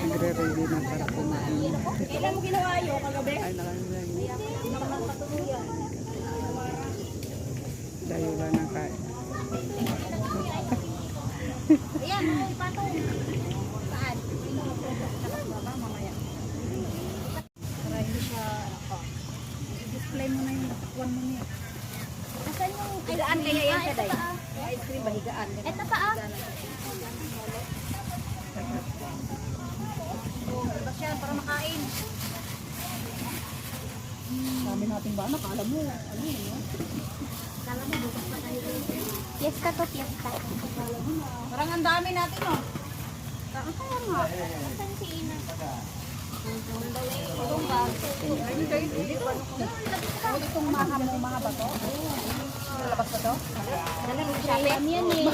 Nagre-ready na para kumain. Kailan mo ginawa yun kagabi? Ay, nakalagay. Dahil wala nang kain. Ayan, mga patong. Saan? Mamaya. Para hindi siya, i-display mo na yung takwan mo niya. Asan yung... Higaan kaya yan siya, Day? Ice cream ba? Higaan. Ito pa, Labas yan para makain. Dami natin ba? Nakala mo. Ano yun? Kala mo, bukas pa tayo. Fiesta to, fiesta. Parang ang dami natin, oh. Kaya nga. Saan si Ina? Itong bag. Itong mga bato. Labas ba to? Shopping yan eh.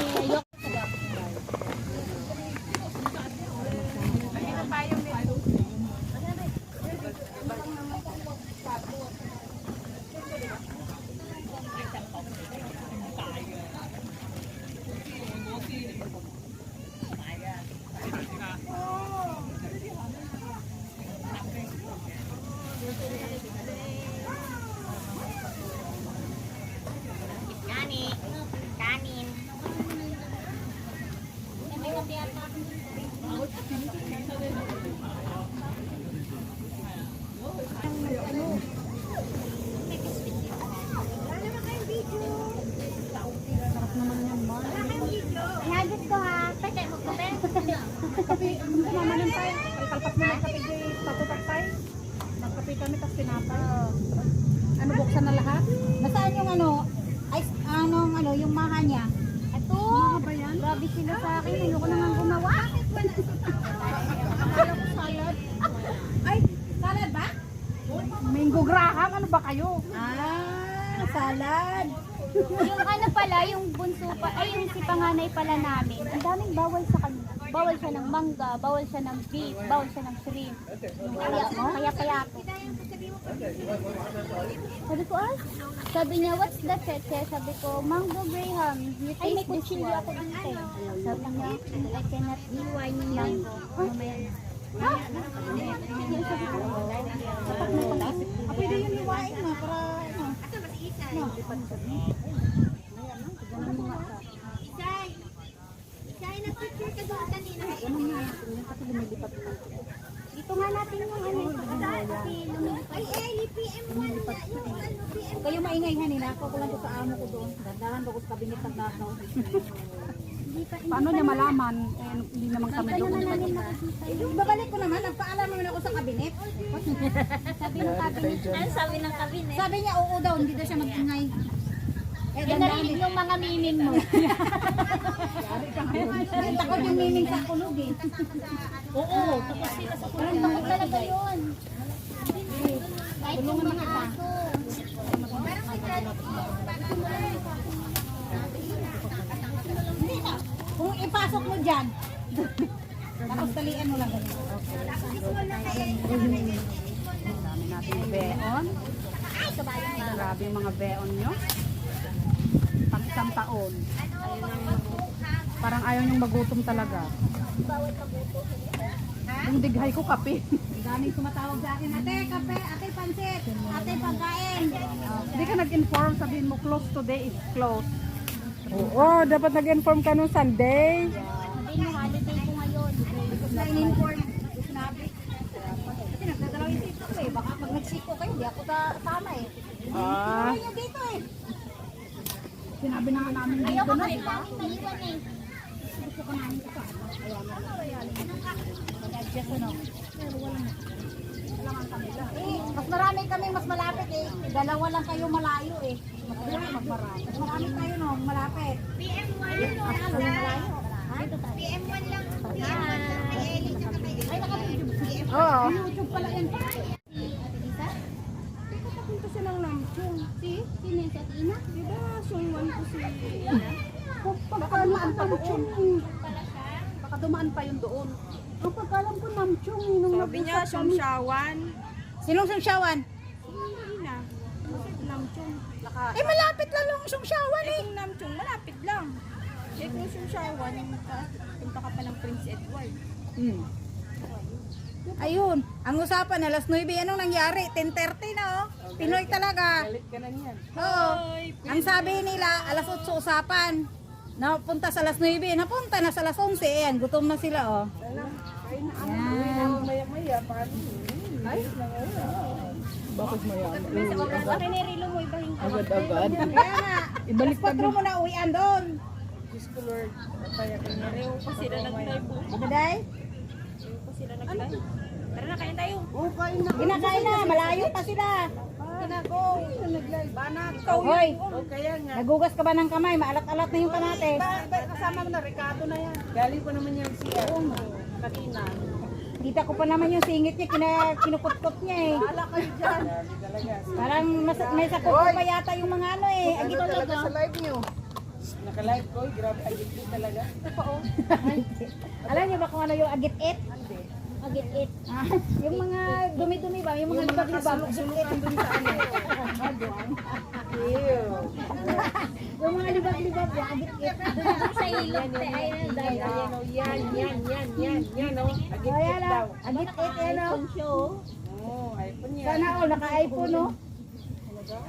Kanin. Nagit ko ha. Pwede mo kape? Kape, mamanan tayo. Kalpas mo ng kape di patutak tayo. Nagkape kami tapos pinapay. Ano, buksan na lahat? Nasaan yung ano? Yung maha niya? Ito. Grabe sila sa akin. Ayoko na nga gumawa. Akala ko salad. Ay, salad ba? Mango graham. Ano ba kayo? Salad. Yung ano pala, yung bunso pa, ay yung si panganay pala namin. Ang daming bawal sa kanila. Bawal siya ng mangga, bawal siya ng beef, bawal siya ng shrimp. Kaya ako. Sabi ko, sabi niya, what's that, Cheche? Sabi ko, mango graham. You taste this one. Ako dito. Sabi niya, I cannot be wine mango. Mamaya na. Pwede yun iwain mo para ano. Isay, nag-picture ka doon kanina. Dito nga natin yung ano. Ay, PM1 na yung ano, PM1. Kayo maingay nila. Ako ko lang ko sa amo ko doon. Dandahan ko sa kabinet ng nakaw. Paano niya malaman? Hindi naman kami doon. Babalik ko naman. Nagpaalam naman ako sa kabinet. Sabi ng kabinet. Ano sabi ng kabinet? Sabi niya, oo daw. Hindi daw siya mag-ingay. Narinig yung mga miming mo. Takot yung miming sa kulog eh. Oo, takot sila sa kulog. Takot talaga yun. Kahit yung mga aso. Kung ipasok mo dyan, tapos talian mo lang ganyan. Dami natin beon. Grabe yung mga beon nyo. Pang isang taon. Parang ayaw niyong magutom talaga. Yung dighay ko kape. Daming tumatawag sa akin, ate kape, ate pansit, ate pagkain. Hindi ka nag-inform, sabihin mo close today is close. Oo, dapat nag-inform ka nung Sunday. Sabihin mo holiday ko ngayon. Gusto na in-inform. Sinabi. Kasi nagdadalaw yung sito ko eh. Baka pag nagsiko kayo, hindi ako sama eh. Hindi ko dito eh. Sinabi naman namin dito. Ayaw ka pa rin namin maiwan eh. Gusto ko namin ito. Mag-adjust ano. Pero wala na. Mas marami kami, mas malapit eh. Dalawa lang kayo malayo eh. Mas marami tayo no, malapit. PM1 malayo. PM1 lang. PM1 lang kay Ellie tsaka kay Ellie. Ay, naka-YouTube. Oo. YouTube pala yan. Isa? Punta siya ng Namchung. Sino yung sa Tina? Diba, sungwan ko si... Baka dumaan pa doon. Baka dumaan pa yun doon. Ang pagkalam ko Namchung. Sabi niya, Sumsyawan. Sinong Sumsyawan? Ina. Namchung. Eh malapit lang yung Sumsyawan eh. Kung Namchung, malapit lang. Eh kung Sumsyawan, punta ka pa ng Prince Edward. Ayun, ang usapan alas 9, anong nangyari? 10:30 na oh. Pinoy talaga. Galit ka na niyan. Oo. Ang sabi nila, alas 8 usapan. Napunta sa alas 9, napunta na sa alas 11. Ayan, gutom na sila oh. Yan. Maya-maya, paano? Ay, bakit maya? Bakit nirilo mo ibang Agad-agad. Kaya nga, Ibalik alas 4 mo na uwian doon. Diyos ko Lord, kaya ko na rin. Pa sila nag-live. Daday? Pa sila nag-live. Tara na, kain tayo. Oh, kain na. Ginakain na, malayo pa sila. Kinako. Nag-live. Banat. Hoy, Oh, kaya nga. nagugas ka ba ng kamay? Maalat-alat na yung kamate. Kasama mo na, Ricardo na yan. Galing ko naman yung siya. Kanina. Kita ko pa naman yung singit niya, kinukot-kot niya eh. Wala kayo dyan. Parang may sakot ko pa yata yung mga ano eh. Agit Talaga sa live nyo. Naka-live ko, grabe, agit ko talaga. Alam niyo ba kung ano yung agit-it? Agit-it. Ah, yung mga dumi-dumi ba? Yung mga libag-libag. Sulok-sulukan dun sa ano. Ew. Yung mga libag-libag, yung agit-it. Sa ilog. Yan, oh. Agit O yan daw. o, agit-it yan o. Oh, iPhone yan. Sana o, naka-iPhone o.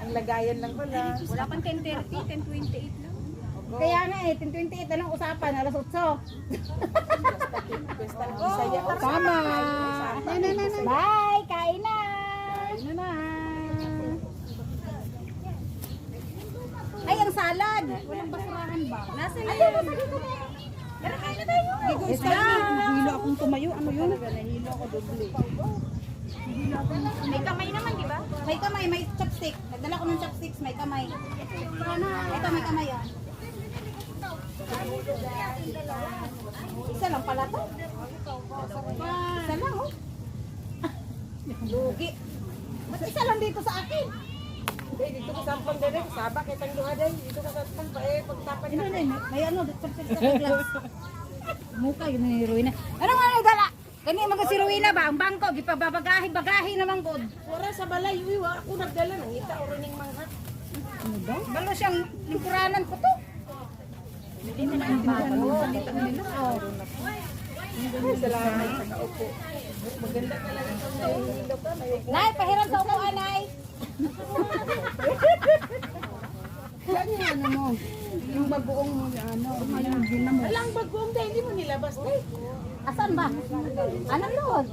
Ang lagayan lang pala. Wala pang 10:30, 10:28 lang. Kaya nga eh, 10:28 anong usapan, alas 8. Basta ang Bisaya. Tama. Bye, kain na. Ano na? Ay, ang salad. Walang basurahan ba? Nasa Ay, live. masagi ko na. Tara, kain na tayo. Yes, hilo akong tumayo. Ano yun? Nahilo ako doble. May kamay naman, di ba? May kamay, may chopstick. Nagdala ko ng chopsticks, may kamay. Ito, may kamay ah. Isa lang pala to. Isa lang oh. Lugi. Ba't isa lang dito sa akin? Dito ko sampang dere. Sabak, itang duha dere. Dito ko sampang pa eh. Pagtapan Ano na, may ano, chopsticks sa glass. Muka, yun ni Ruina. Ano nga na dala? Kani mga si Ruina ba? Ang bangko, gipabagahi naman ko. Wala sa balay. Uy, ako nagdala. Nangita o rin yung mangha. Ano daw? Balo siyang lingkuranan ko to. Salamat sa kaupo. Maganda talaga itong nahihilo ka. Nay, pahiram sa upuan, Nay. Yan yung ano mo. Yung bagoong ano. Yung ginamo. Alang bagoong dahil hindi mo nilabas. Eh. Asan ba? Anong lood?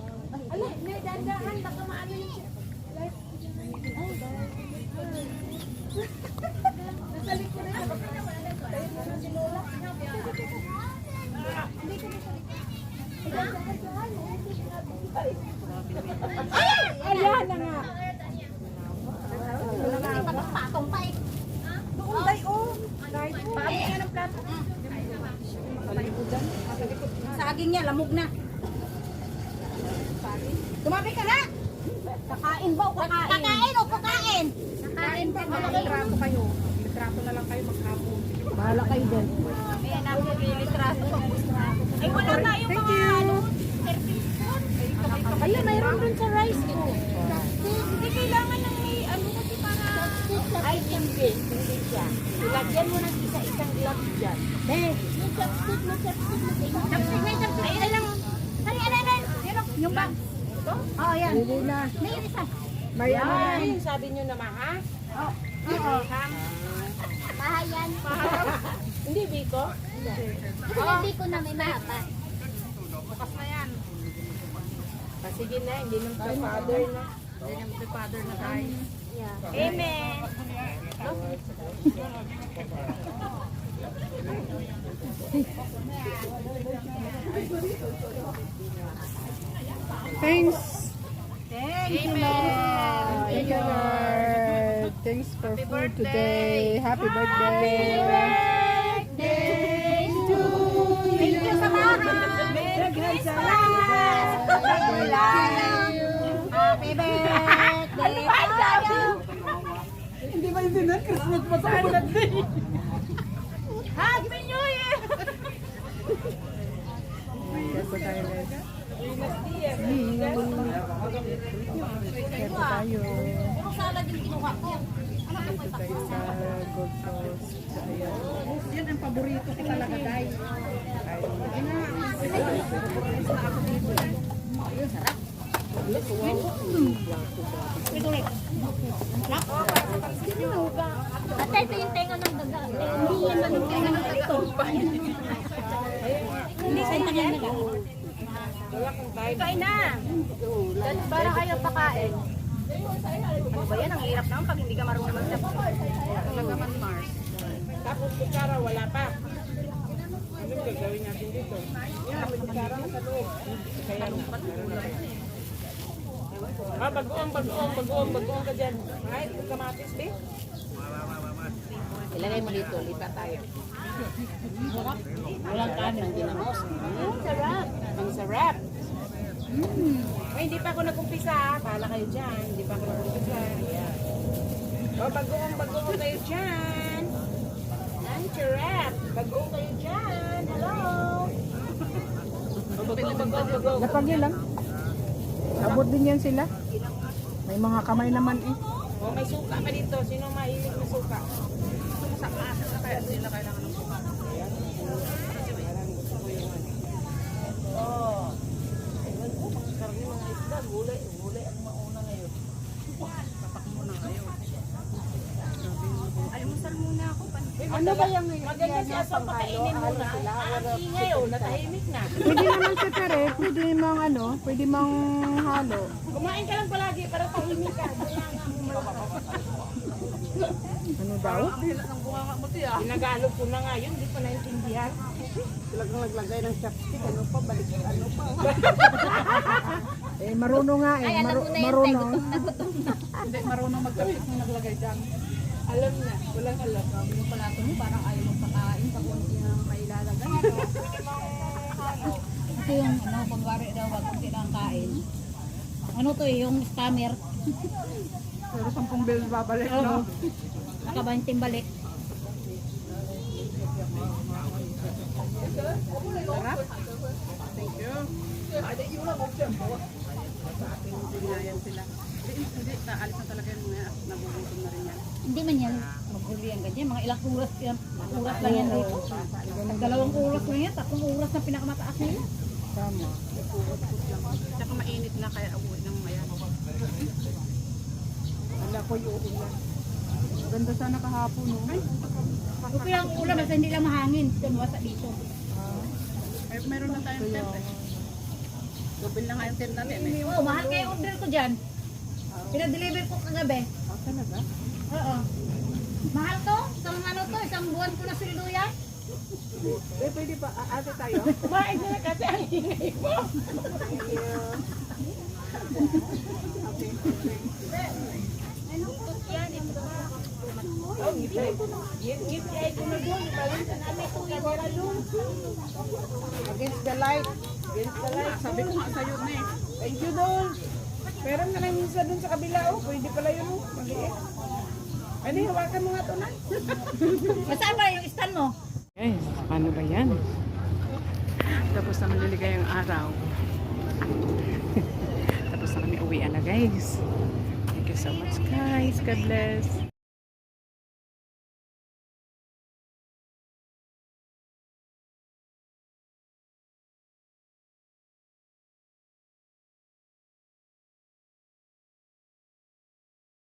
Ala, may dandahan. Baka maano yung siya. Nasa likod na. Tayo mo na si Lola. Ayan na nga. Patong pa eh. Doon tayo. Paano nga ng plato? Saging niya, lamog na. Tumabi ka na. Kakain ba o kakain? Kakain o kakain? Kakain ba? Litrato kayo. Litrato na lang kayo maghapon. Bahala kayo din. Ayan ako, maglilitrato. Ay, wala na yung mga ano. Service phone. Ay, mayroon dun sa rice ko. Hindi kailangan ng may ano kasi para... Ay, hindi. Hindi siya. Ilagyan mo ng isa-isang gloves dyan. Chopstick, may chopstick. Ay, lang. Ay. Yung bag. Ito? Oo, yan. May isa. May ano yan? Sabi nyo na mahas? Oo. Mahayan. Hindi, Biko? Hindi ko na may mahaba. Bukas na yan. Sige na, hindi nang pa-father na. Hindi naman si father na tayo. Amen. Thanks. Thank you, Amen. Thank you, Lord. Thanks for food today. Happy birthday. Thank you sa mga. Merry Christmas! Happy birthday to you! Hindi ba yung dinner? Christmas pa sa birthday. Happy New Year! Kasi tayo guys. Kaya tayo. Puro salad yung kinuha ko. Dito tayo sa Gold Coast. So, ayan. Yan ang paborito ko talaga, Day. Ate, ito yung tenga ng daga. Hindi yan man yung tenga ng ito. Hindi sa tenga nila. Kain na. Para kayo pakain. Ano ba yan? Ang hirap naman pag hindi ka marunong mag-tap. Talaga man, Mars. Tapos kutsara, wala pa. Ano gagawin natin dito? Yan, may kutsara na sa loob. Kaya bagoong ka dyan. Ay, kung kamatis, di? Ilagay mo dito, lipat tayo. Walang kanin, ginamos. Sarap. Ang sarap. Ay, hindi pa ako nag-umpisa. Pahala kayo dyan. Hindi pa ako nag-umpisa. Ayan. O, bagoong kayo dyan. Ang sarap. Bagoong kayo dyan. Hello. Bagoong. Lapagyan lang. Abot din yan sila. May mga kamay naman eh. O, may suka pa dito. Sino mahilig na suka? Sa asa na kaya sila kailangan ng suka. Ayan. Parang gusto ko yung ano. Oh. Ewan ko, karne mga isda. Gulay ang mauna ngayon. Papak muna ngayon. Almusal muna ako. Ano ba yung maganda si Aso pakainin muna? Ang ingay o, natahimik na. Pwede naman sa kare, pwede mang ano, pwede mang halo. Kumain ka lang palagi para tahimik ka. Ano daw? Ginagalog ko na nga yun, hindi ko naintindihan. Talagang naglagay ng chopstick, ano pa, balik, ano pa. Eh, marunong nga eh. Ay, alam mo na yun, Marunong. gutom na gutom na. Hindi, marunong magkapit nung naglagay dyan. Alam na, walang alam. Sabi mo pala ito mo, parang ayaw mong pakain sa konti na mailalagay. Ito yung ano, pagwari daw, wag kong silang kain. Ano to eh, yung scammer. Pero 10 bills babalik, no? Nakabanting balik. Sarap. Thank you. Sa ating binayan sila. Hindi, naalis na talaga yung mga nagugutom na rin yan. Hindi man yan maghuli ang ganyan. Mga ilang oras lang yan dito. Dalawang oras lang yan. 3 oras na pinakamataas nila. Tama. Tsaka mainit na kaya uwi ng mayan. Wala ko yung ulan. Ganda sana kahapon, no? Kung yung ulam, basta hindi lang mahangin. Tumawasa dito. Ay, meron na tayong tent eh. Dubil na nga yung tent natin eh. Oo, mahal kayo order ko dyan. Pinadeliver ko kagabi. Ah, talaga? Oo. Mahal to? Isang ano to? Isang buwan ko na sweldo yan? Eh, pwede pa. Ate tayo? Kumain na kasi ang ingay mo. Thank you. Oh, ngitay. Ngitay ko na doon. Ibalik na namin ito. Wala doon. Against the light. Against the light. Sabi ko nga sa'yo na eh. Thank you doon. Meron na lang isa doon sa kabila. Oh, pwede pala yun. Oh. Maliit. Ano, hawakan mo nga ito na. Masaan ba yung stand mo? Guys, paano ba yan? Tapos na maliligayang araw. Tapos na kami uwian na guys. Thank you so much guys. God bless.